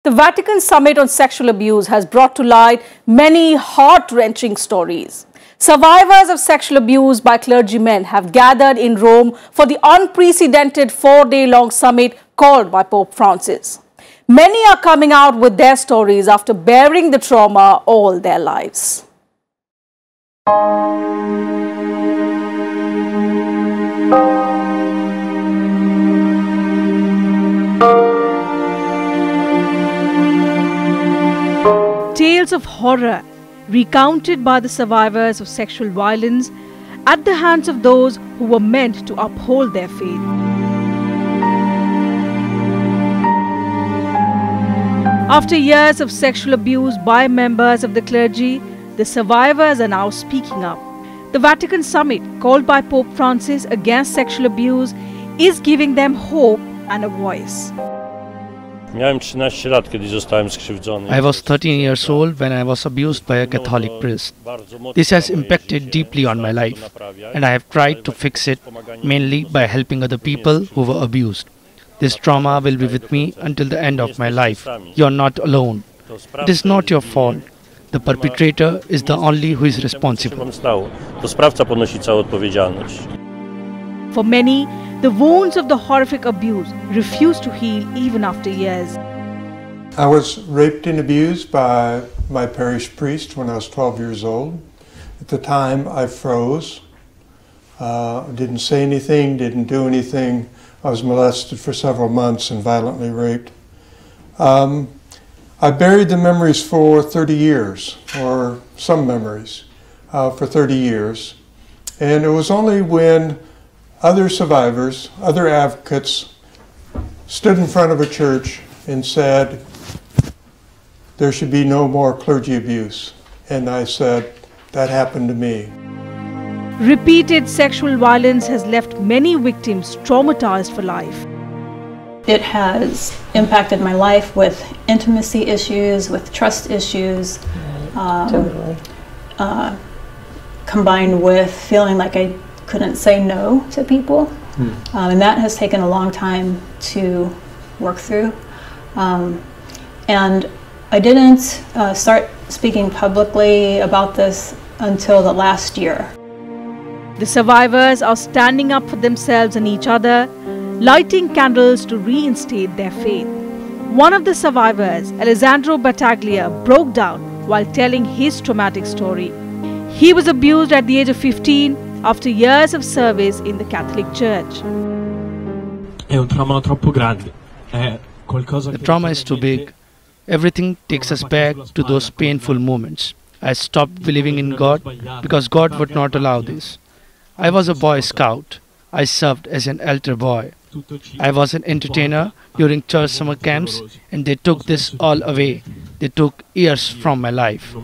The Vatican Summit on Sexual Abuse has brought to light many heart-wrenching stories. Survivors of sexual abuse by clergymen have gathered in Rome for the unprecedented 4-day-long summit called by Pope Francis. Many are coming out with their stories after bearing the trauma all their lives. Tales of horror recounted by the survivors of sexual violence at the hands of those who were meant to uphold their faith. After years of sexual abuse by members of the clergy, the survivors are now speaking up. The Vatican Summit, called by Pope Francis against sexual abuse, is giving them hope and a voice. I was 13 years old when I was abused by a Catholic priest. This has impacted deeply on my life, and I have tried to fix it mainly by helping other people who were abused. This trauma will be with me until the end of my life. You are not alone. It is not your fault. The perpetrator is the only who is responsible. For many, the wounds of the horrific abuse refuse to heal even after years. I was raped and abused by my parish priest when I was 12 years old. At the time, I froze, didn't say anything, didn't do anything. I was molested for several months and violently raped. I buried the memories for 30 years, or some memories, for 30 years. And it was only when other survivors, other advocates, stood in front of a church and said, there should be no more clergy abuse. And I said, that happened to me. Repeated sexual violence has left many victims traumatized for life. It has impacted my life with intimacy issues, with trust issues, combined with feeling like I couldn't say no to people. And that has taken a long time to work through. And I didn't start speaking publicly about this until the last year. The survivors are standing up for themselves and each other, lighting candles to reinstate their faith. One of the survivors, ALESSANDRO Battaglia, broke down while telling his traumatic story. He was abused at the age of 15 after years of service in the Catholic Church. The trauma is too big. Everything takes us back to those painful moments. I stopped believing in God because God would not allow this. I was a Boy Scout. I served as an altar boy. I was an entertainer during church summer camps, and they took this all away. They took years from my life.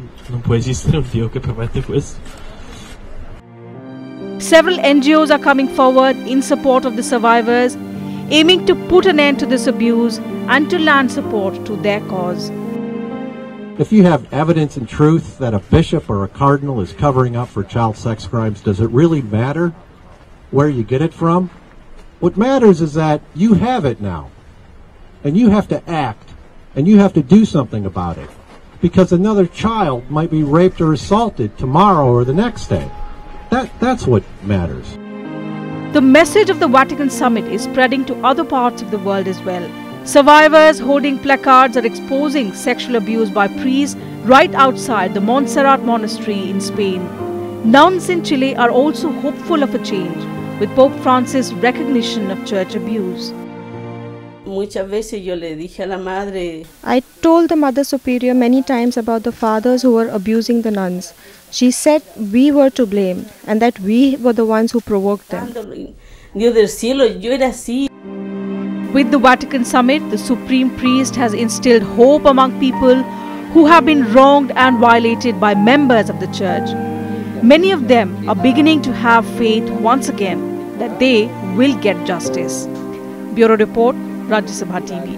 Several NGOs are coming forward in support of the survivors, aiming to put an end to this abuse and to lend support to their cause. If you have evidence and truth that a bishop or a cardinal is covering up for child sex crimes, does it really matter where you get it from? What matters is that you have it now, and you have to act, and you have to do something about it, because another child might be raped or assaulted tomorrow or the next day. That's what matters. The message of the Vatican Summit is spreading to other parts of the world as well. Survivors holding placards are exposing sexual abuse by priests right outside the Montserrat Monastery in Spain. Nuns in Chile are also hopeful of a change, with Pope Francis' recognition of church abuse. I told the Mother Superior many times about the fathers who were abusing the nuns. She said we were to blame and that we were the ones who provoked them. With the Vatican Summit, the Supreme Priest has instilled hope among people who have been wronged and violated by members of the Church. Many of them are beginning to have faith once again that they will get justice. Bureau Report, Rajya Sabha TV.